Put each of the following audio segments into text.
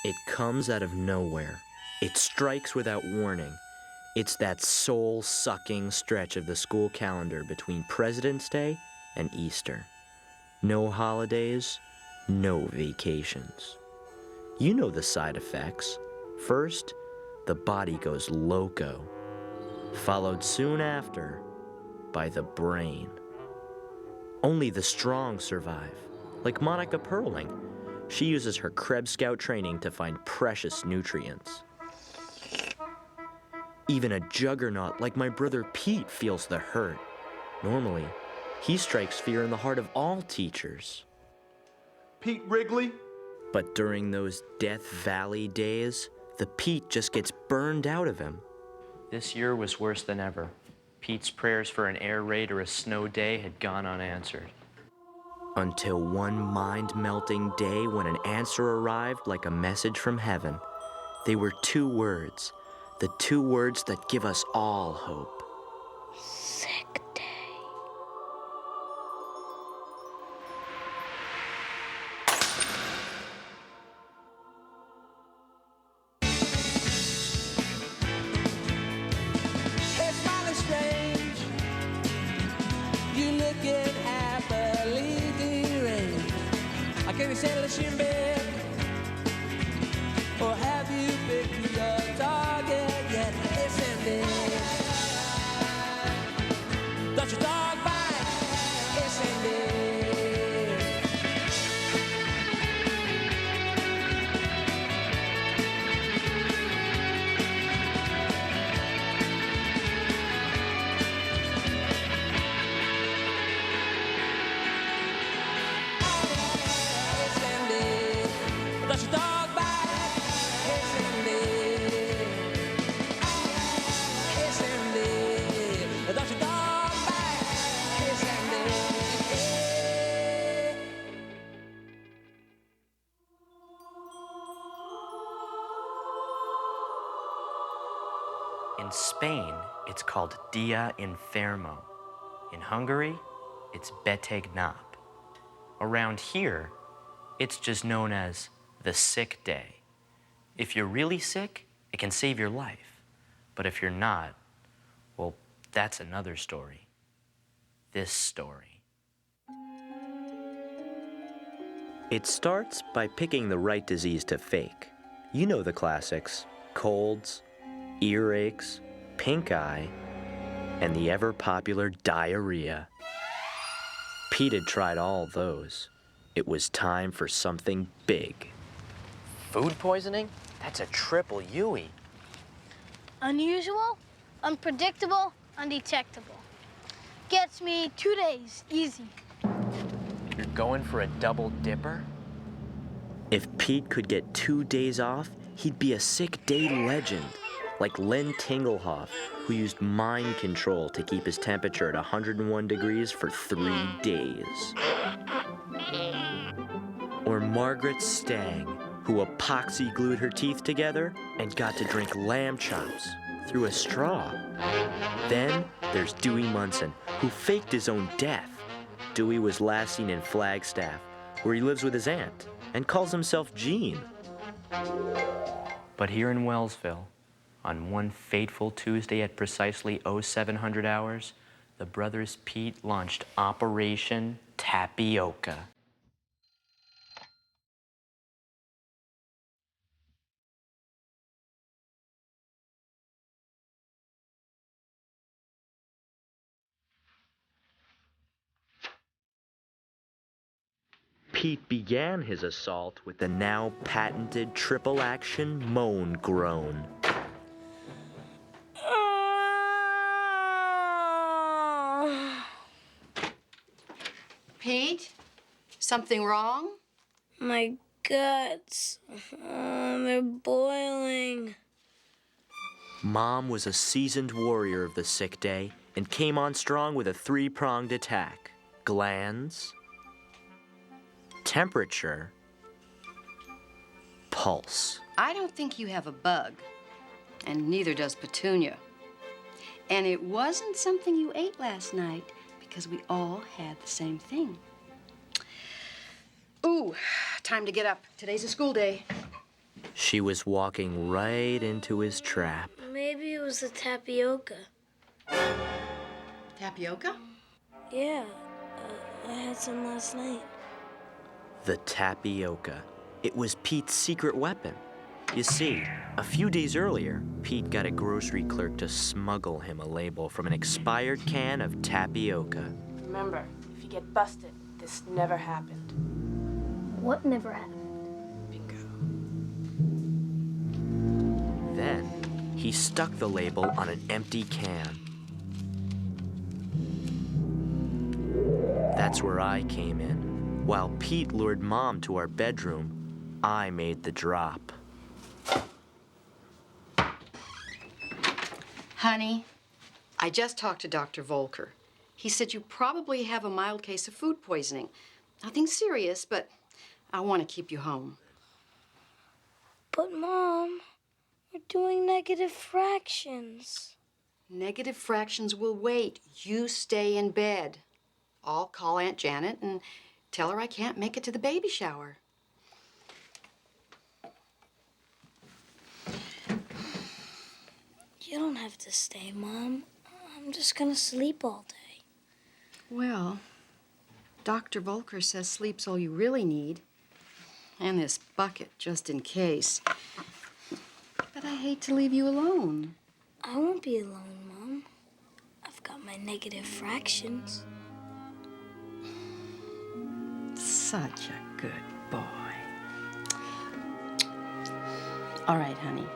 It comes out of nowhere. It strikes without warning. It's that soul-sucking stretch of the school calendar between President's Day and Easter. No holidays, no vacations. You know the side effects. First, the body goes loco, followed soon after by the brain. Only the strong survive, like Monica Perling. She uses her Krebs Scout training to find precious nutrients. Even a juggernaut like my brother Pete feels the hurt. Normally, he strikes fear in the heart of all teachers. Pete Wrigley? But during those Death Valley days, the Pete just gets burned out of him. This year was worse than ever. Pete's prayers for an air raid or a snow day had gone unanswered. Until one mind-melting day when an answer arrived like a message from heaven. They were 2 words, the 2 words that give us all hope. Sick day. Hey, smiling strange. You looking happily deranged. I can't settle in bed. Or have you picked your target yet? It's ending. Does your dog bite? It's ending. It's ending. Does your dog bite? It's ending. It's ending. Does your dog bite? It's ending. In Spain, it's called Dia Enfermo. In Hungary, it's Beteg Nap. Around here, it's just known as the sick day. If you're really sick, it can save your life. But if you're not, well, that's another story. This story. It starts by picking the right disease to fake. You know the classics: colds, earaches, pink eye, and the ever-popular diarrhea. Pete had tried all those. It was time for something big. Food poisoning? That's a triple Yui. Unusual, unpredictable, undetectable. Gets me 2 days, easy. You're going for a double dipper? If Pete could get 2 days off, he'd be a sick day legend, like Len Tingelhoff, who used mind control to keep his temperature at 101 degrees for 3 days. Or Margaret Stang, who epoxy glued her teeth together and got to drink lamb chops through a straw. Then there's Dewey Munson, who faked his own death. Dewey was last seen in Flagstaff, where he lives with his aunt and calls himself Gene. But here in Wellsville, on one fateful Tuesday at precisely 0700 hours, the brothers Pete launched Operation Tapioca. Pete began his assault with the now patented triple-action moan groan. Pete, something wrong? My guts, they're boiling. Mom was a seasoned warrior of the sick day and came on strong with a 3-pronged attack: glands, temperature, pulse. I don't think you have a bug, and neither does Petunia. And it wasn't something you ate last night, because we all had the same thing. Ooh, time to get up. Today's a school day. She was walking right into his trap. Maybe it was the tapioca. Tapioca? Yeah, I had some last night. The tapioca. It was Pete's secret weapon. You see, a few days earlier, Pete got a grocery clerk to smuggle him a label from an expired can of tapioca. Remember, if you get busted, this never happened. What never happened? Bingo. Then, he stuck the label on an empty can. That's where I came in. While Pete lured Mom to our bedroom, I made the drop. Honey, I just talked to Dr. Volker. He said you probably have a mild case of food poisoning. Nothing serious, but I want to keep you home. But, Mom, we're doing negative fractions. Negative fractions will wait. You stay in bed. I'll call Aunt Janet and tell her I can't make it to the baby shower. You don't have to stay, Mom. I'm just gonna sleep all day. Well, Dr. Volker says sleep's all you really need. And this bucket, just in case. But I hate to leave you alone. I won't be alone, Mom. I've got my negative fractions. Such a good boy. All right, honey.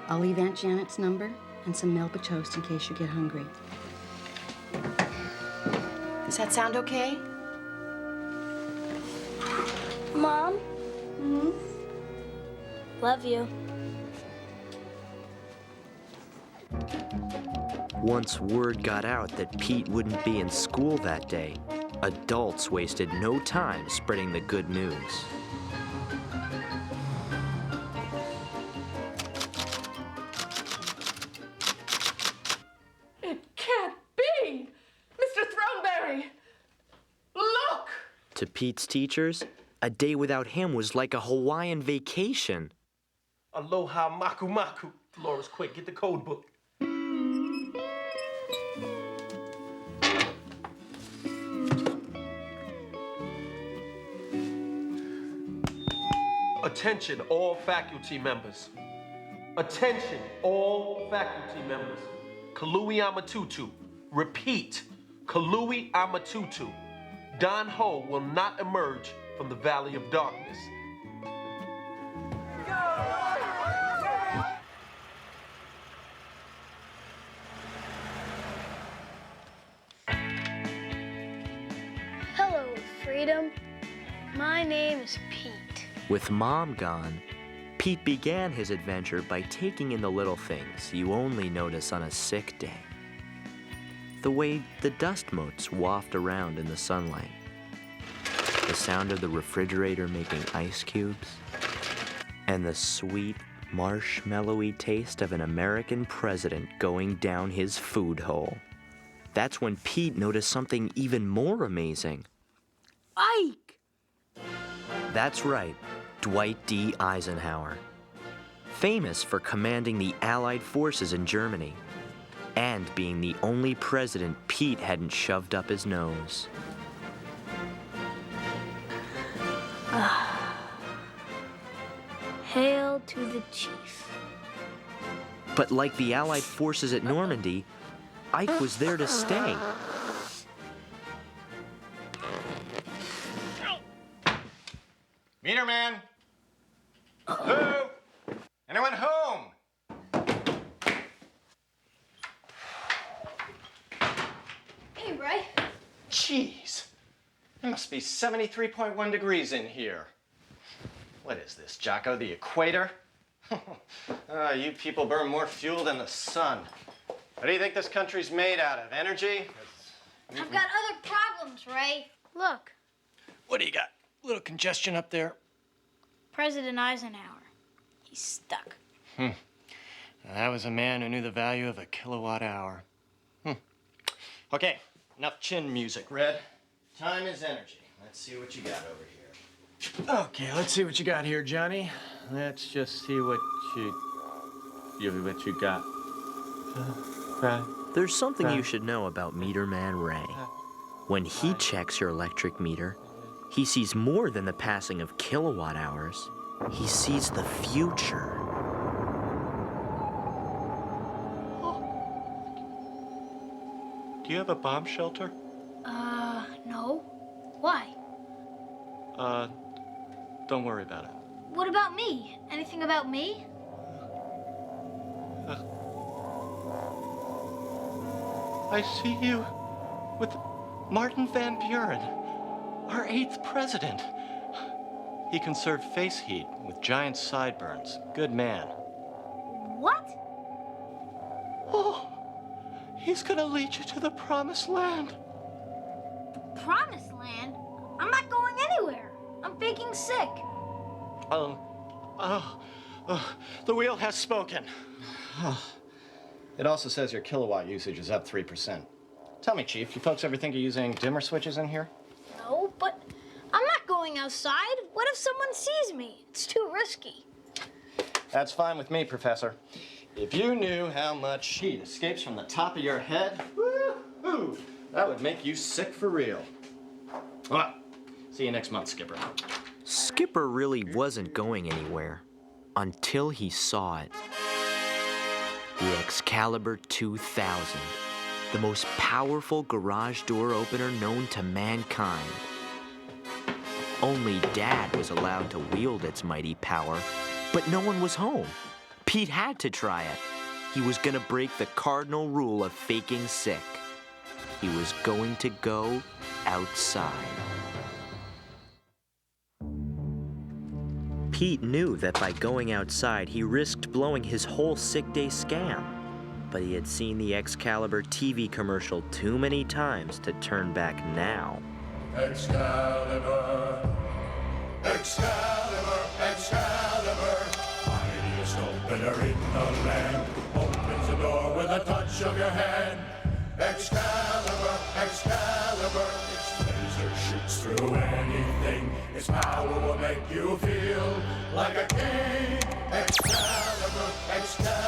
I'll leave Aunt Janet's number and some Melba toast in case you get hungry. Does that sound okay? Mom? Love you. Once word got out that Pete wouldn't be in school that day, adults wasted no time spreading the good news. It can't be! Mr. Throneberry! Look! To Pete's teachers, a day without him was like a Hawaiian vacation. Aloha maku maku. Dolores, quick, get the code book. Attention, all faculty members. Attention, all faculty members. Kalui Amatutu. Repeat, Kalui Amatutu. Don Ho will not emerge from the Valley of Darkness. Hello, Freedom. My name is Pete. With Mom gone, Pete began his adventure by taking in the little things you only notice on a sick day. The way the dust motes waft around in the sunlight. The sound of the refrigerator making ice cubes. And the sweet, marshmallowy taste of an American president going down his food hole. That's when Pete noticed something even more amazing. Ike! That's right, Dwight D. Eisenhower. Famous for commanding the Allied forces in Germany and being the only president Pete hadn't shoved up his nose. Hail to the chief. But like the Allied forces at Normandy, Ike was there to stay. Meter man? Who? Anyone home? Hey, Ray. Jeez. It must be 73.1 degrees in here. What is this, Jocko, the equator? You people burn more fuel than the sun. What do you think this country's made out of? Energy? I've got other problems, Ray. Look, What do you got? A little congestion up there? President Eisenhower. He's stuck. That was a man who knew the value of a kilowatt hour. Okay, enough chin music, Red. Time is energy. Let's see what you got over here. Okay, let's see what you got here, Johnny. Let's just see what you got. Right. There's something you should know about Meter Man Ray. When he checks your electric meter, he sees more than the passing of kilowatt hours. He sees the future. Do you have a bomb shelter? No. Why? Don't worry about it. What about me? Anything about me? I see you with Martin Van Buren, our 8th president. He conserved face heat with giant sideburns. Good man. What? Oh, he's gonna lead you to the promised land. Promised land? I'm not going anywhere. I'm faking sick. The wheel has spoken. It also says your kilowatt usage is up 3%. Tell me, Chief, you folks ever think of using dimmer switches in here? No, but I'm not going outside. What if someone sees me? It's too risky. That's fine with me, Professor. If you knew how much heat escapes from the top of your head, woo-hoo, that would make you sick for real. Well, see you next month, Skipper. Skipper really wasn't going anywhere until he saw it. The Excalibur 2000, the most powerful garage door opener known to mankind. Only Dad was allowed to wield its mighty power, but no one was home. Pete had to try it. He was gonna break the cardinal rule of faking sick. He was going to go outside. Pete knew that by going outside, he risked blowing his whole sick day scam. But he had seen the Excalibur TV commercial too many times to turn back now. Excalibur, Excalibur, Excalibur, mightiest opener in the land, opens the door with a touch of your hand. Excalibur, Excalibur, its laser shoots through anything, its power will make you feel like a king. Excalibur, Excalibur.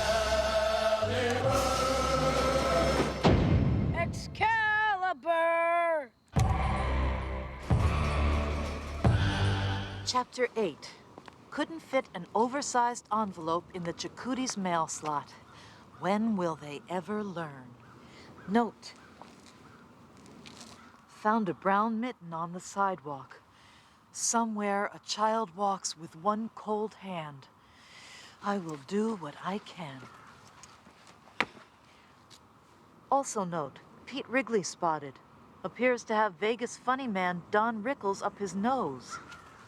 Excalibur! Chapter 8. Couldn't fit an oversized envelope in the Chakotay's mail slot. When will they ever learn? Note. Found a brown mitten on the sidewalk. Somewhere a child walks with one cold hand. I will do what I can. Also note, Pete Wrigley spotted. Appears to have Vegas funny man Don Rickles up his nose.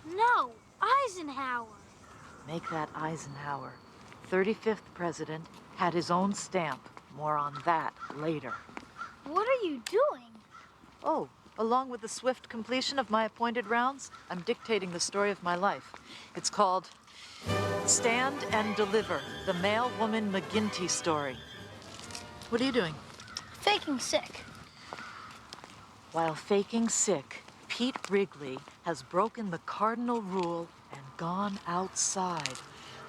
No, Eisenhower. Make that Eisenhower. 35th president, had his own stamp. More on that later. What are you doing? Oh, along with the swift completion of my appointed rounds, I'm dictating the story of my life. It's called Stand and Deliver, the Male Woman McGinty Story. What are you doing? Faking sick. While faking sick, Pete Wrigley has broken the cardinal rule and gone outside.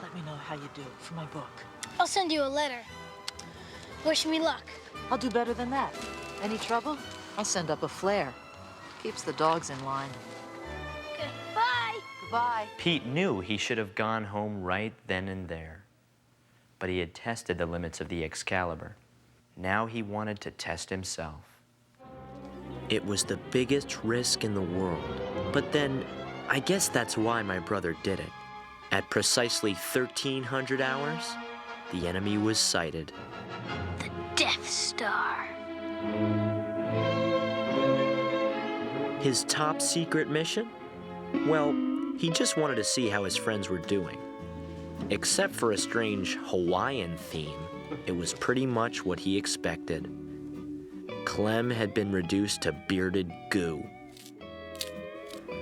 Let me know how you do for my book. I'll send you a letter. Wish me luck. I'll do better than that. Any trouble? I'll send up a flare. Keeps the dogs in line. Goodbye. Goodbye. Pete knew he should have gone home right then and there. But he had tested the limits of the Excalibur. Now he wanted to test himself. It was the biggest risk in the world. But then, I guess that's why my brother did it. At precisely 1300 hours, the enemy was sighted. The Death Star. His top secret mission? Well, he just wanted to see how his friends were doing. Except for a strange Hawaiian theme, it was pretty much what he expected. Clem had been reduced to bearded goo,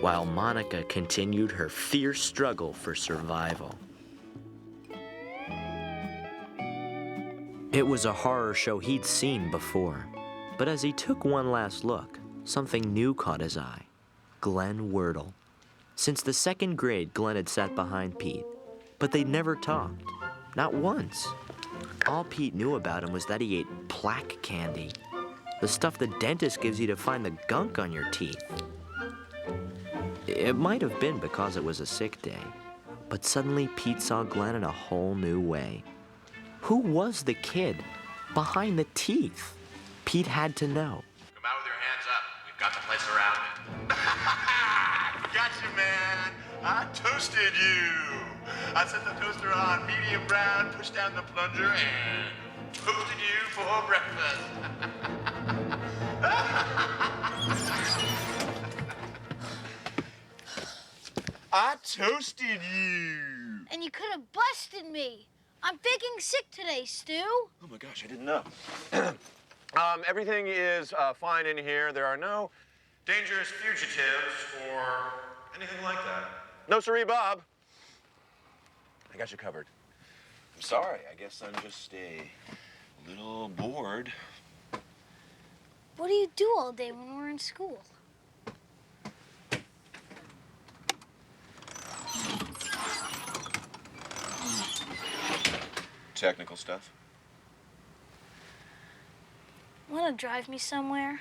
while Monica continued her fierce struggle for survival. It was a horror show he'd seen before, but as he took one last look, something new caught his eye. Glenn Wordle. Since the second grade, Glenn had sat behind Pete, but they'd never talked. Not once. All Pete knew about him was that he ate plaque candy, the stuff the dentist gives you to find the gunk on your teeth. It might have been because it was a sick day, but suddenly Pete saw Glenn in a whole new way. Who was the kid behind the teeth? Pete had to know. Come out with your hands up. We've got the place surrounded. Gotcha, man. I toasted you. I set the toaster on medium brown, pushed down the plunger, and toasted you for breakfast. I toasted you. And you could have busted me. I'm faking sick today, Stu. Oh my gosh, I didn't know. Everything is fine in here. There are no dangerous fugitives or anything like that. No, sirree, Bob. I got you covered. I'm sorry. I guess I'm just a little bored. What do you do all day when we're in school? Technical stuff. Want to drive me somewhere?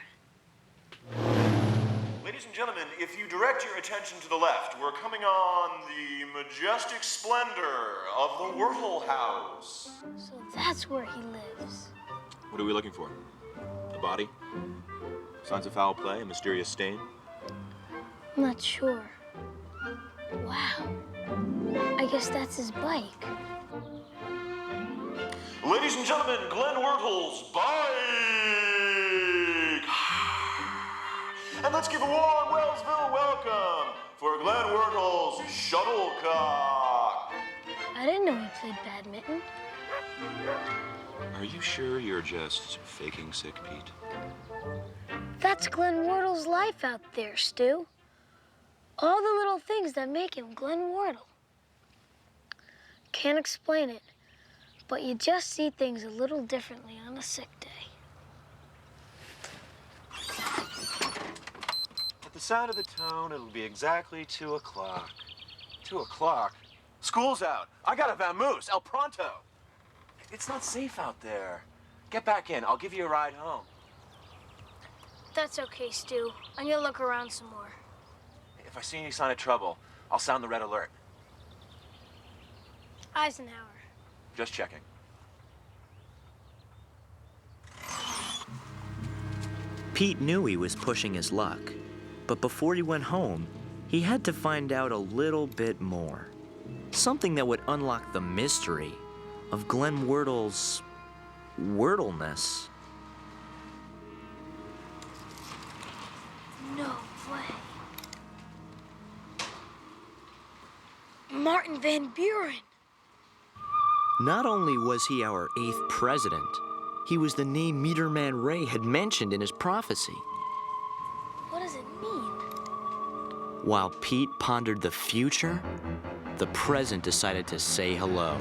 Ladies and gentlemen, if you direct your attention to the left, we're coming on the majestic splendor of the Wurtle House. So that's where he lives. What are we looking for? A body? Signs of foul play? A mysterious stain? I'm not sure. Wow. I guess that's his bike. Ladies and gentlemen, Glenn Wurtle's bike! And let's give a warm Wellsville welcome for Glenn Wurtle's shuttlecock. I didn't know he played badminton. Are you sure you're just faking sick, Pete? That's Glenn Wardle's life out there, Stu. All the little things that make him Glenn Wardle. Can't explain it, but you just see things a little differently on a sick day. At the sound of the tone, it'll be exactly 2 o'clock. 2 o'clock? School's out. I got a vamoose, El Pronto. It's not safe out there. Get back in. I'll give you a ride home. That's okay, Stu. I'm gonna look around some more. If I see any sign of trouble, I'll sound the red alert. Eisenhower. Just checking. Pete knew he was pushing his luck, but before he went home, he had to find out a little bit more. Something that would unlock the mystery of Glenn Wurtle's Wurtleness. No way. Martin Van Buren. Not only was he our 8th president, he was the name Meterman Ray had mentioned in his prophecy. What does it mean? While Pete pondered the future, the present decided to say hello.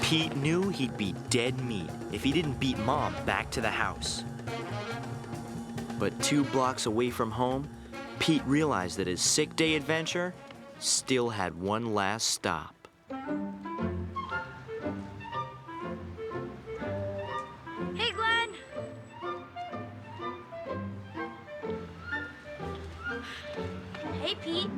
Pete knew he'd be dead meat if he didn't beat Mom back to the house. But 2 blocks away from home, Pete realized that his sick day adventure still had one last stop. Hey, Glenn. Hey, Pete.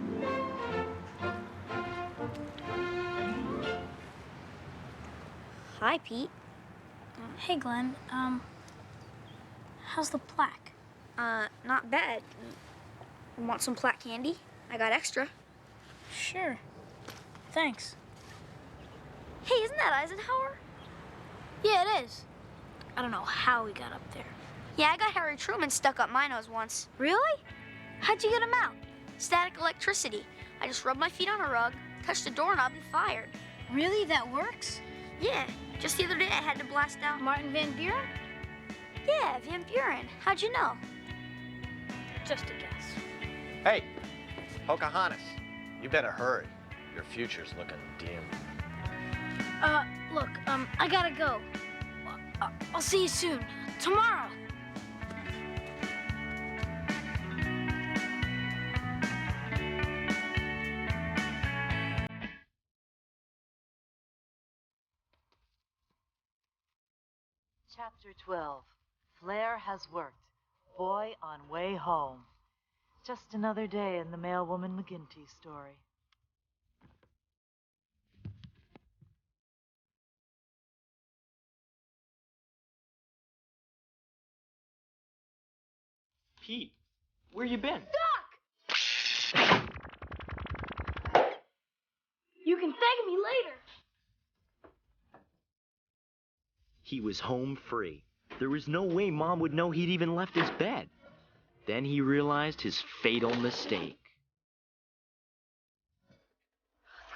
Hi, Pete. Hey, Glenn. How's the plaque? Not bad. Want some plaque candy? I got extra. Sure. Thanks. Hey, isn't that Eisenhower? Yeah, it is. I don't know how we got up there. Yeah, I got Harry Truman stuck up my nose once. Really? How'd you get him out? Static electricity. I just rubbed my feet on a rug, touched the doorknob, and fired. Really? That works? Yeah, just the other day I had to blast out. Martin Van Buren? Yeah, Van Buren. How'd you know? Just a guess. Hey, Pocahontas, you better hurry. Your future's looking dim. Look, I gotta go. I'll see you soon. Tomorrow. Chapter 12. Flair has worked. Boy on way home. Just another day in the mailwoman McGinty story. Pete, where you been? Doc! You can thank me later. He was home free. There was no way Mom would know he'd even left his bed. Then he realized his fatal mistake. The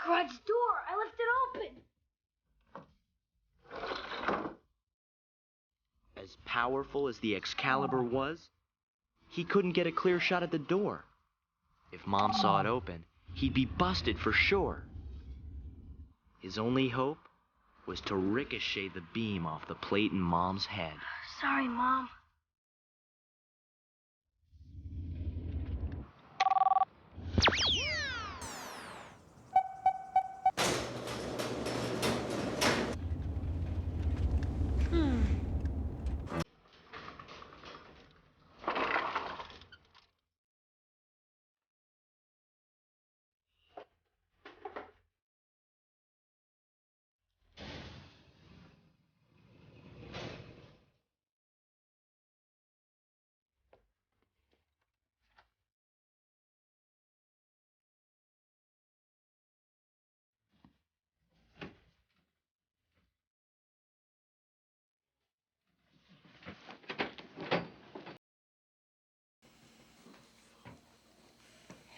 garage door. I left it open. As powerful as the Excalibur was, he couldn't get a clear shot at the door. If Mom saw it open, he'd be busted for sure. His only hope was to ricochet the beam off the plate in Mom's head. Sorry, Mom.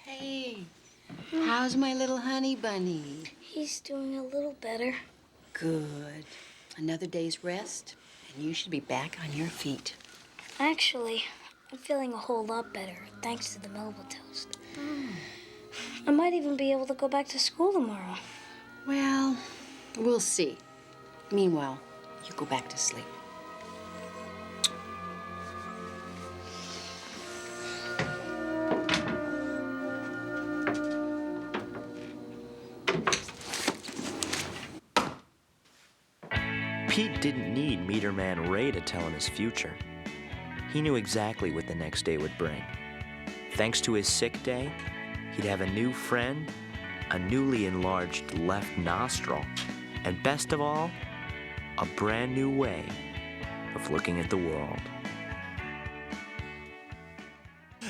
Hey, how's my little honey bunny? He's doing a little better. Good. Another day's rest, and you should be back on your feet. Actually, I'm feeling a whole lot better, thanks to the Melba toast. I might even be able to go back to school tomorrow. Well, we'll see. Meanwhile, you go back to sleep. Pete didn't need Meterman Ray to tell him his future. He knew exactly what the next day would bring. Thanks to his sick day, he'd have a new friend, a newly enlarged left nostril, and best of all, a brand new way of looking at the world.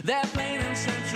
They're plain and simple.